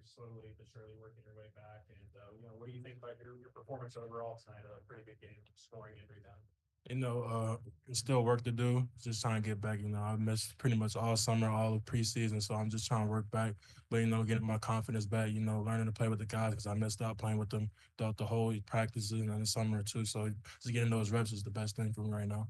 you're slowly but surely working your way back. And what do you think about your performance overall tonight? A pretty good game, scoring and rebounding. You know, still work to do. Just trying to get back. You know, I missed pretty much all summer, all of preseason, so I'm just trying to work back. But getting my confidence back. Learning to play with the guys because I missed out playing with them throughout the whole practices and the summer too. So just getting those reps is the best thing for me right now.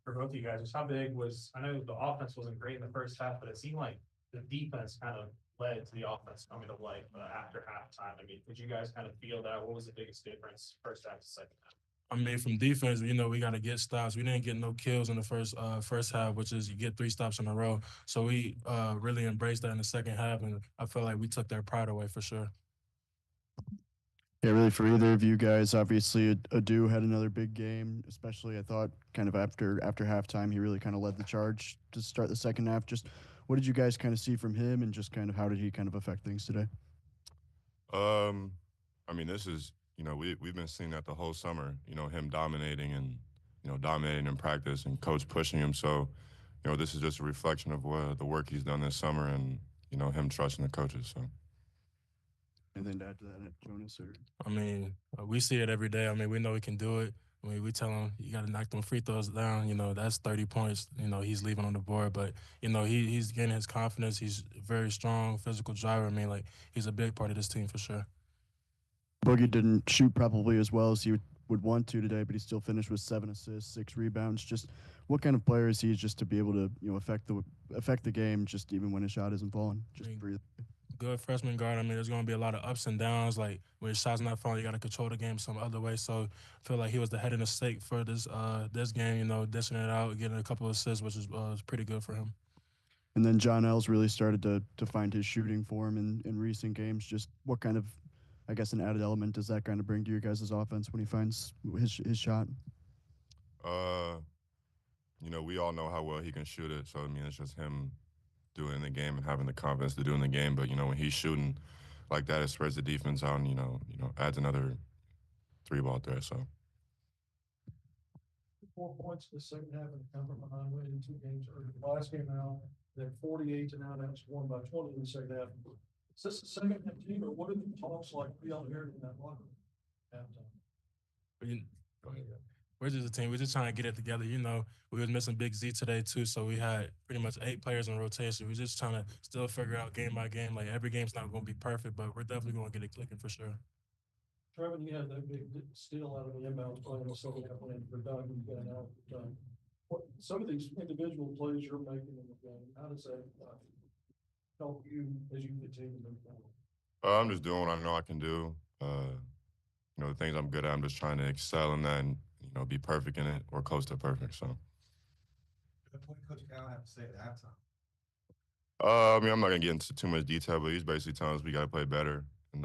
For both of you guys, just how big was, I know the offense wasn't great in the first half, but it seemed like the defense kind of led to the offense coming to life after halftime. I mean, did you guys kind of feel that? What was the biggest difference first half to second half? I mean, from defense, we got to get stops. We didn't get no kills in the first half, which is you get three stops in a row. So we really embraced that in the second half, and I feel like we took their pride away for sure. Yeah, really for either of you guys, obviously Adu had another big game, especially I thought kind of after halftime, he really kind of led the charge to start the second half. Just what did you guys kind of see from him and just kind of how did he kind of affect things today? Um, I mean, this is we've been seeing that the whole summer. Him dominating and dominating in practice and coach pushing him. So, this is just a reflection of the work he's done this summer and him trusting the coaches. So. And then to add to that, Jonas or I mean, we see it every day. I mean, we know we can do it. I mean, we tell him you got to knock them free throws down. That's 30 points. He's leaving on the board, but he's gaining his confidence. He's a very strong physical driver. I mean, like he's a big part of this team for sure. Boogie didn't shoot probably as well as he would want to today, but he still finished with 7 assists, 6 rebounds. Just what kind of player is he just to be able to affect the game just even when his shot isn't falling? Just breathe. Good freshman guard. I mean, there's going to be a lot of ups and downs. Like when your shot's not falling, you got to control the game some other way. So I feel like he was the head in the stake for this game. Dishing it out, getting a couple of assists, which was pretty good for him. And then John Els really started to find his shooting form in recent games. Just what kind of, I guess, an added element does that kind of bring to your guys' offense when he finds his shot? Uh, we all know how well he can shoot it. So I mean, it's just him doing it in the game and having the confidence to do it in the game. But when he's shooting like that, it spreads the defense out and adds another three-ball threat. So 4 points in the second half and come from behind winning 2 games. Or the last game out, they're 48 to now that's won by 20 in the second half. Is this the second half team or what are the talks like beyond here in that locker room halftime? We're just a team. We're just trying to get it together. We was missing Big Z today too, so we had pretty much 8 players in rotation. We're just trying to still figure out game by game. Like every game's not going to be perfect, but we're definitely going to get it clicking for sure. Trevin, you had that big steal out of the inbound play in the second half lane for Doug. You got out. Some of these individual plays you're making in the game, how does that help you as you continue to move forward? I'm just doing what I know I can do. The things I'm good at, I'm just trying to excel in that and be perfect in it or close to perfect. So. What did Coach Cal have to say at halftime? I mean, I'm not gonna get into too much detail, but he's basically telling us we got to play better, and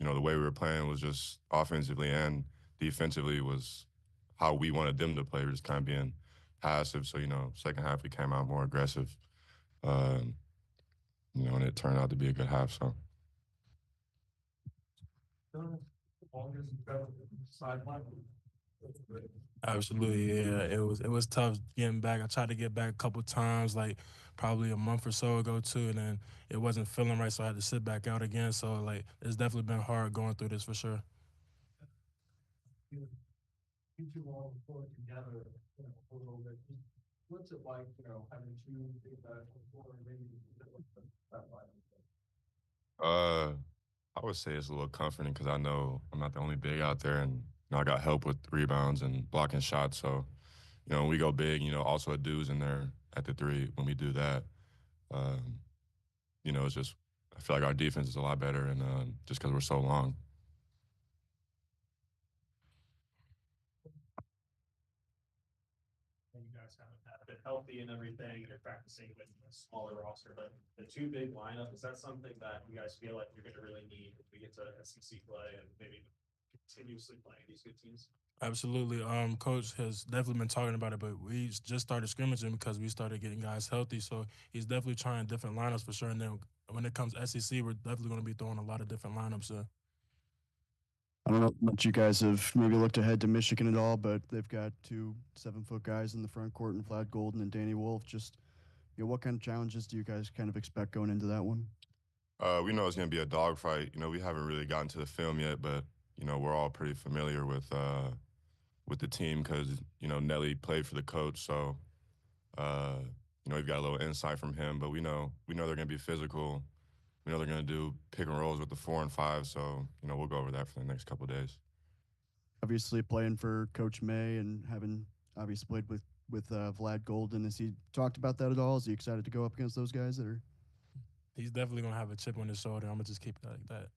the way we were playing was just offensively and defensively was how we wanted them to play. We were just kind of being passive. So second half we came out more aggressive, and it turned out to be a good half. So. Absolutely, yeah. It was tough getting back. I tried to get back a couple times, like probably a month or so ago too, and then it wasn't feeling right, so I had to sit back out again. So like it's definitely been hard going through this for sure. You two all work together, a little bit. What's it like, having two big guys on the floor and maybe that line? I would say it's a little comforting because I know I'm not the only big out there, and I got help with rebounds and blocking shots. So, when we go big, also a dude's in there at the three when we do that. Um, it's just I feel like our defense is a lot better, and just because we're so long. And you guys haven't been healthy and everything. You're practicing with a smaller roster, but the two big lineup, is that something that you guys feel like you're going to really need if we get to SEC play and maybe continuously playing these good teams? Absolutely. Coach has definitely been talking about it, but we just started scrimmaging because we started getting guys healthy. So he's definitely trying different lineups for sure. And then when it comes to SEC, we're definitely going to be throwing a lot of different lineups. I don't know how much you guys have maybe looked ahead to Michigan at all, but they've got 2 7-foot guys in the front court and Vlad Golden and Danny Wolf. Just what kind of challenges do you guys kind of expect going into that one? We know it's going to be a dogfight. You know, we haven't really gotten to the film yet, but you know, we're all pretty familiar with the team because you know Nelly played for the coach, so uh, you know we've got a little insight from him. But we know they're going to be physical. We know they're going to do pick and rolls with the 4 and 5. So you know we'll go over that for the next couple of days. Obviously, playing for Coach May and having obviously played with Vlad Golden, has he talked about that at all? Is he excited to go up against those guys that are? He's definitely gonna have a chip on his shoulder. I'm gonna just keep it like that.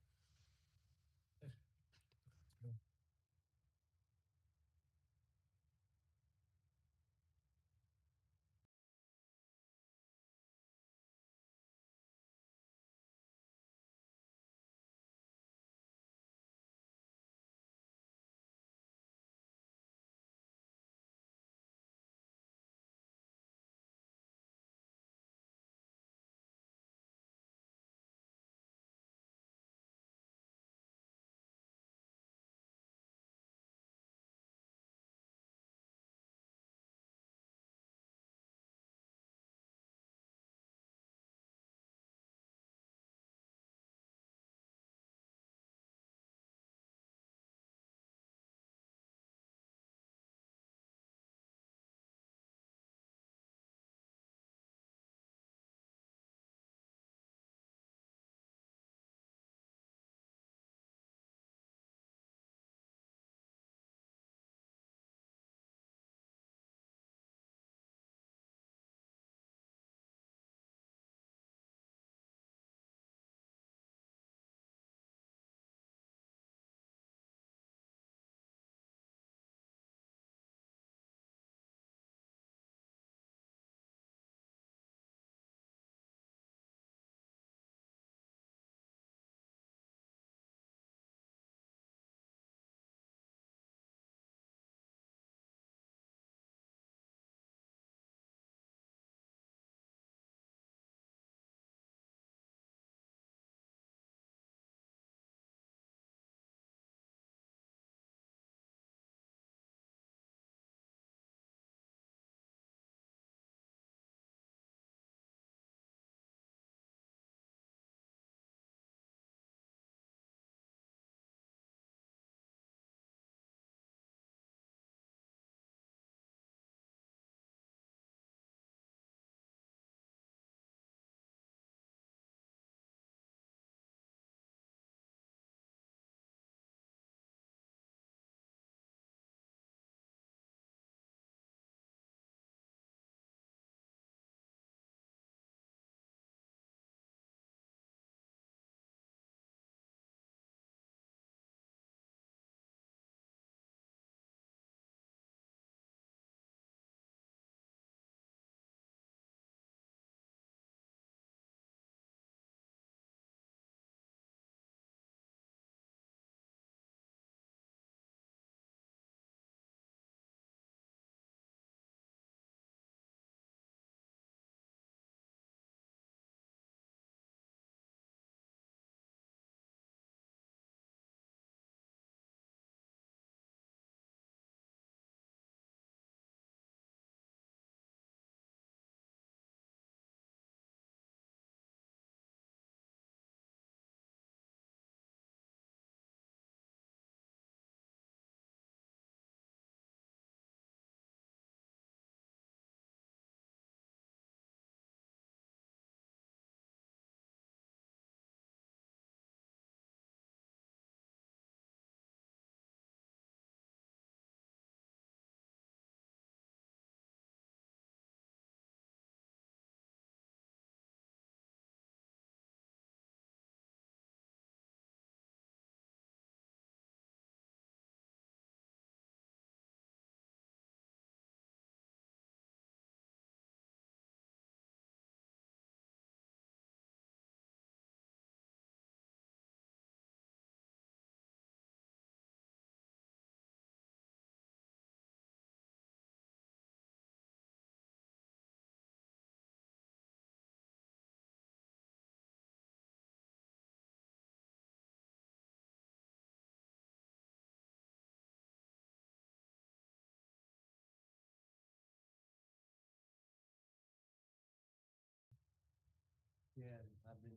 Yeah, I've been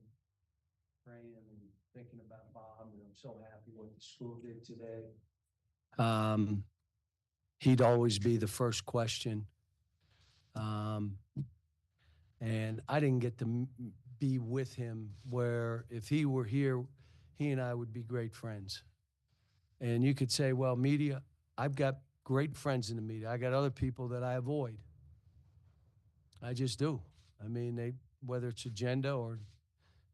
praying and thinking about Bob, and I'm so happy what the school did today. He'd always be the first question. And I didn't get to be with him where if he were here, he and I would be great friends. And you could say, well, media, I've got great friends in the media. I got other people that I avoid. I just do. I mean, whether it's agenda or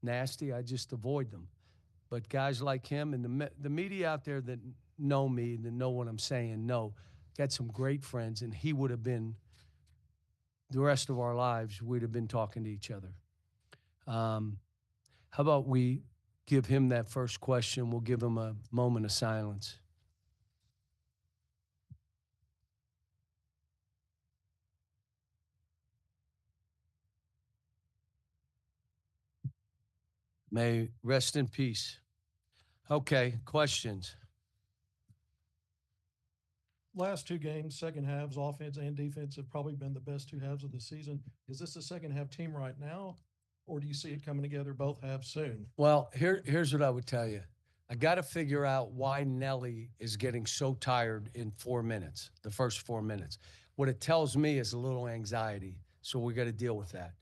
nasty, I just avoid them. But guys like him and the media out there that know me and that know what I'm saying, got some great friends, and he would have been, the rest of our lives, we'd have been talking to each other. How about we give him that first question? We'll give him a moment of silence. May rest in peace. Okay, questions? Last two games, second halves, offense and defense have probably been the best two halves of the season. Is this a second half team right now, or do you see it coming together both halves soon? Well, here's what I would tell you. I got to figure out why Nelly is getting so tired in 4 minutes, the first 4 minutes. What it tells me is a little anxiety, so we got to deal with that.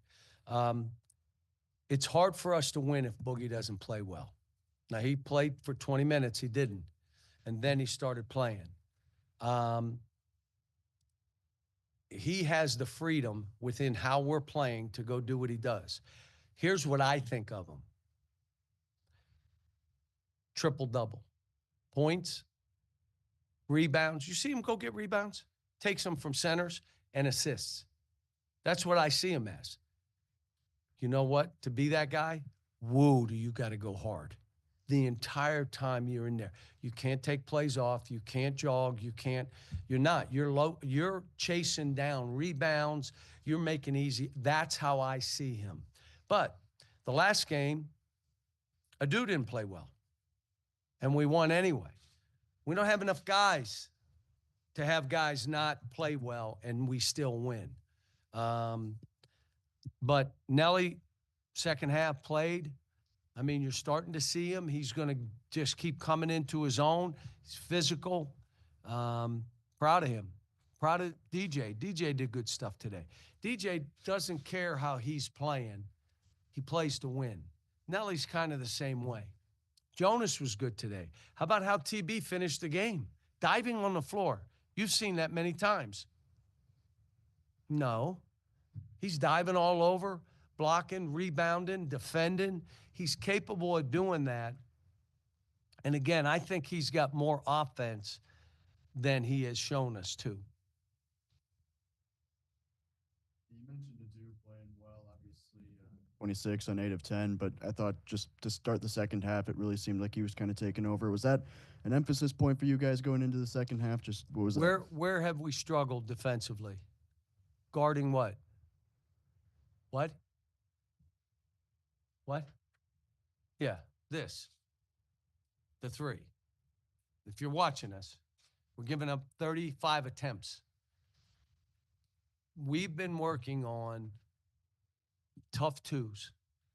It's hard for us to win if Boogie doesn't play well. Now, he played for 20 minutes. He didn't. And then he started playing. He has the freedom within how we're playing to go do what he does. Here's what I think of him. Triple-double. Points, rebounds. You see him go get rebounds? Takes them from centers and assists. That's what I see him as. You know what? To be that guy, woo, do you got to go hard. The entire time you're in there. You can't take plays off. You can't jog. You're not. You're chasing down rebounds. You're making easy. That's how I see him. But the last game, Adu didn't play well. And we won anyway. We don't have enough guys to have guys not play well and we still win. But Nelly, second half played. I mean, you're starting to see him. He's going to just keep coming into his own. He's physical. Proud of him. Proud of DJ. DJ did good stuff today. DJ doesn't care how he's playing. He plays to win. Nelly's kind of the same way. Jonas was good today. How about how TB finished the game? Diving on the floor. You've seen that many times. No. He's diving all over, blocking, rebounding, defending. He's capable of doing that. And again, I think he's got more offense than he has shown us too. You mentioned Adu playing well, obviously 26 on 8 of 10, but I thought just to start the second half, it really seemed like he was kind of taking over. Was that an emphasis point for you guys going into the second half? Just what was that? Where have we struggled defensively? Guarding what? What? What? Yeah, this. The three. If you're watching us, we're giving up 35 attempts. We've been working on tough twos.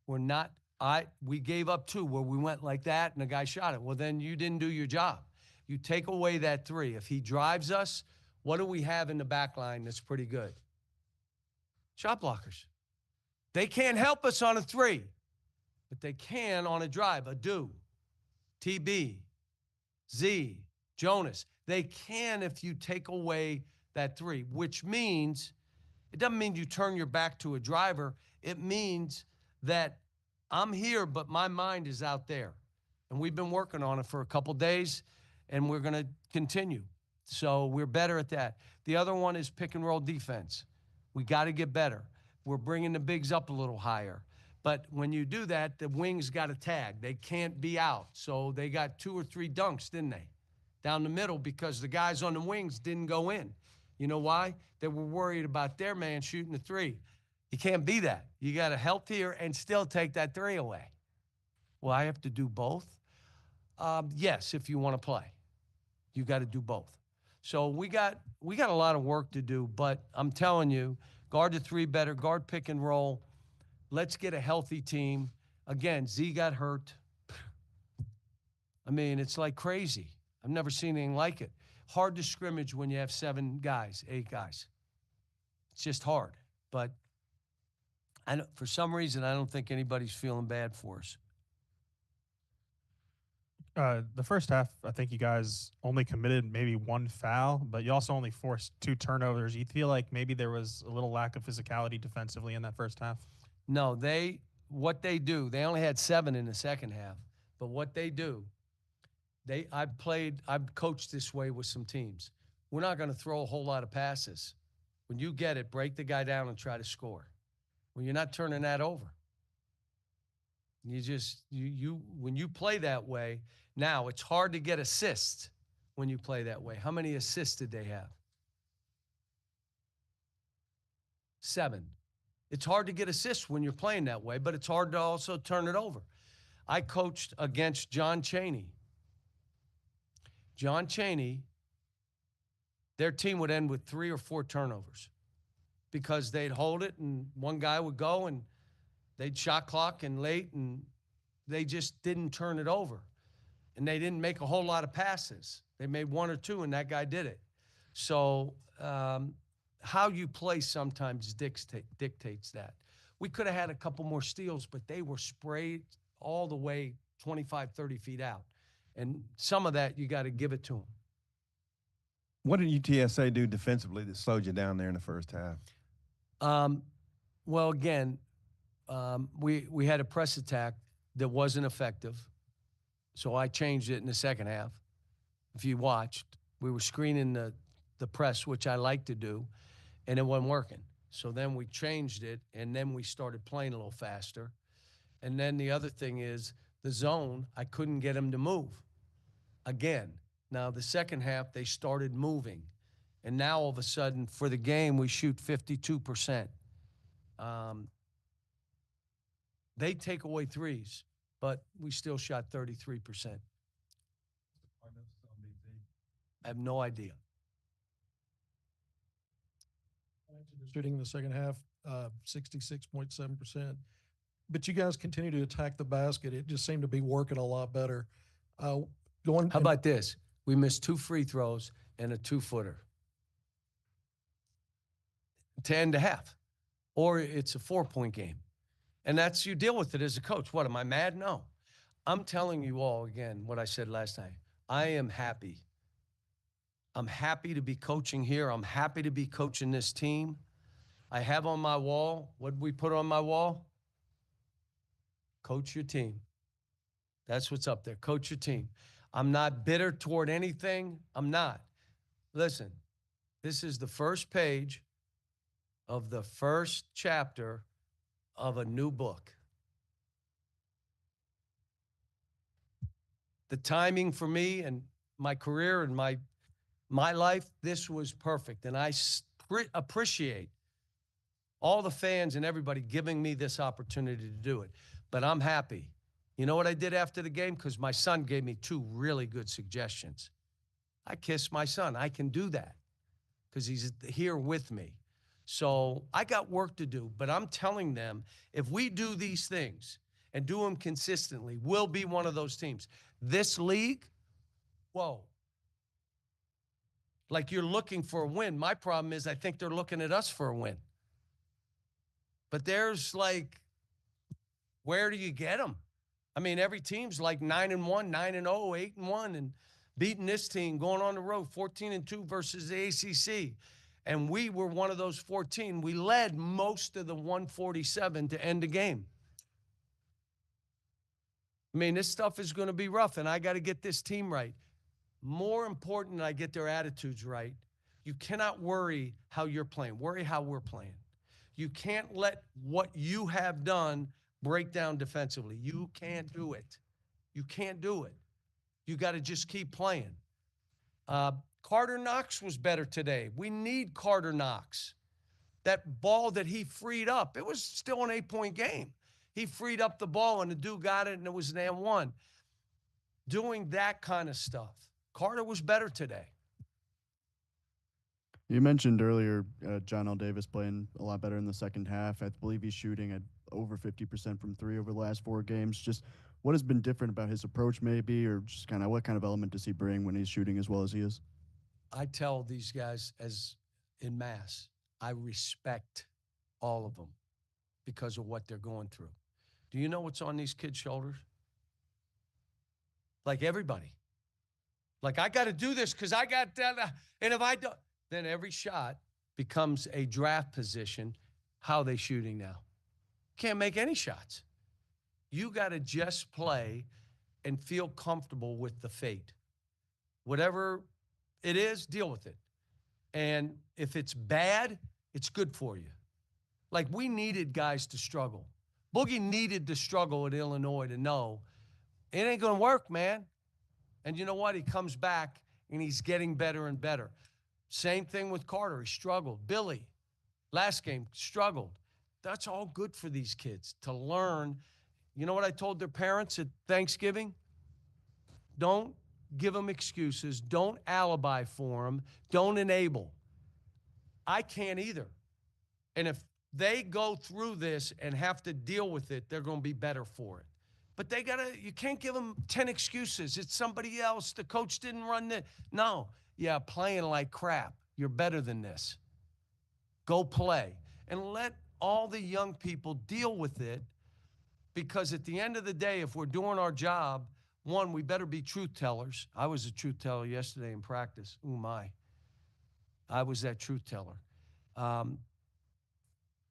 We gave up two where we went like that and the guy shot it. Well, then you didn't do your job. You take away that three. If he drives us, what do we have in the back line that's pretty good? Shot blockers. They can't help us on a three, but they can on a drive. Adu, TB, Z, Jonas. They can if you take away that three, which means it doesn't mean you turn your back to a driver. It means that I'm here, but my mind is out there. And we've been working on it for a couple days, and we're going to continue. So we're better at that. The other one is pick and roll defense. We got to get better. We're bringing the bigs up a little higher. But when you do that, the wings got to tag. They can't be out. So they got 2 or 3 dunks, didn't they? Down the middle because the guys on the wings didn't go in. You know why? They were worried about their man shooting the three. You can't be that. You got to help here and still take that three away. Well, I have to do both? Yes, if you want to play. You got to do both. So we got a lot of work to do, but I'm telling you, guard the three better, guard pick and roll. Let's get a healthy team. Again, Z got hurt. I mean, it's like crazy. I've never seen anything like it. Hard to scrimmage when you have 7 guys, 8 guys. It's just hard. But for some reason, I don't think anybody's feeling bad for us. The first half, I think you guys only committed maybe 1 foul, but you also only forced 2 turnovers. You feel like maybe there was a little lack of physicality defensively in that first half? No, what they do, they only had 7 in the second half. But what they do, I've coached this way with some teams. We're not going to throw a whole lot of passes. When you get it, break the guy down and try to score. Well, you're not turning that over. You just, when you play that way, now it's hard to get assists when you play that way. How many assists did they have? 7. It's hard to get assists when you're playing that way, but it's hard to also turn it over. I coached against John Chaney. John Chaney, their team would end with 3 or 4 turnovers because they'd hold it and one guy would go and they'd shot clock and late and they just didn't turn it over. And they didn't make a whole lot of passes. They made 1 or 2 and that guy did it. So how you play sometimes dictates that. We could have had a couple more steals, but they were sprayed all the way 25, 30 feet out. And some of that, you got to give it to them. What did UTSA do defensively that slowed you down there in the first half? Well, again, we had a press attack that wasn't effective. So I changed it in the second half. If you watched, we were screening the press, which I like to do, and it wasn't working. So then we changed it, and then we started playing a little faster. And then the other thing is the zone, I couldn't get them to move. Again, now the second half, they started moving. And now all of a sudden, for the game, we shoot 52%. They take away threes, but we still shot 33%. I have no idea. Shooting in the second half, 66.7%. But you guys continue to attack the basket. It just seemed to be working a lot better. How about this? We missed 2 free throws and a 2-footer to end the half. Or it's a 4-point game. And that's, you deal with it as a coach. What, am I mad? No. I'm telling you all again what I said last time. I am happy. I'm happy to be coaching here. I'm happy to be coaching this team. I have on my wall, what did we put on my wall? Coach your team. That's what's up there. Coach your team. I'm not bitter toward anything. I'm not. Listen, this is the first page of the first chapter of a new book. The timing for me and my career and my life, this was perfect. And I appreciate all the fans and everybody giving me this opportunity to do it. But I'm happy. You know what I did after the game? Because my son gave me 2 really good suggestions. I kissed my son. I can do that because he's here with me. So I got work to do, but I'm telling them, if we do these things and do them consistently, we'll be one of those teams. This league, whoa. Like you're looking for a win. My problem is I think they're looking at us for a win. But there's like, where do you get them? I mean, every team's like 9-1, 9-0, 8-1, and beating this team, going on the road, 14-2 versus the ACC. And we were one of those 14. We led most of the 147 to end the game. I mean, this stuff is going to be rough, and I got to get this team right. More important, I get their attitudes right. You cannot worry how you're playing. Worry how we're playing. You can't let what you have done break down defensively. You can't do it. You can't do it. You got to just keep playing. Carter Knox was better today. We need Carter Knox. That ball that he freed up, it was still an 8-point game. He freed up the ball, and the dude got it, and it was an and 1. Doing that kind of stuff. Carter was better today. You mentioned earlier John L. Davis playing a lot better in the second half. I believe he's shooting at over 50% from three over the last 4 games. Just what has been different about his approach, maybe, or just kind of what kind of element does he bring when he's shooting as well as he is? I tell these guys as in mass, I respect all of them because of what they're going through. Do you know what's on these kids' shoulders? Like everybody. Like, I got to do this because I got that. And if I don't, then every shot becomes a draft position. How are they shooting now? Can't make any shots. You got to just play and feel comfortable with the fate. Whatever it is, deal with it. And if it's bad, it's good for you. Like, we needed guys to struggle. Boogie needed to struggle at Illinois to know it ain't going to work, man. And you know what? He comes back and he's getting better and better. Same thing with Carter. He struggled. Billy, last game, struggled. That's all good for these kids to learn. You know what I told their parents at Thanksgiving? Don't give them excuses. Don't alibi for them. Don't enable. I can't either. And if they go through this and have to deal with it, they're going to be better for it. But you can't give them 10 excuses. It's somebody else. The coach didn't run it. No. Yeah, playing like crap. You're better than this. Go play. And let all the young people deal with it, because at the end of the day, if we're doing our job, one, we better be truth tellers. I was a truth teller yesterday in practice. Ooh, my. I was that truth teller.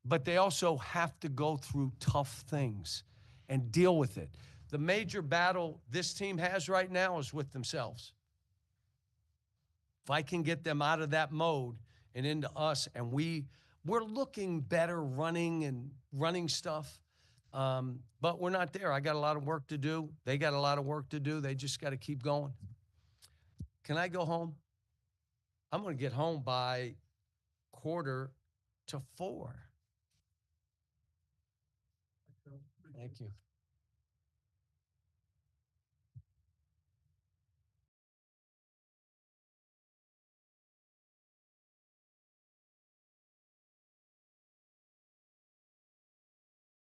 But they also have to go through tough things and deal with it. The major battle this team has right now is with themselves. If I can get them out of that mode and into us, and we're looking better running stuff, but we're not there. I got a lot of work to do. They got a lot of work to do. They just got to keep going. Can I go home? I'm going to get home by 3:45. Thank you.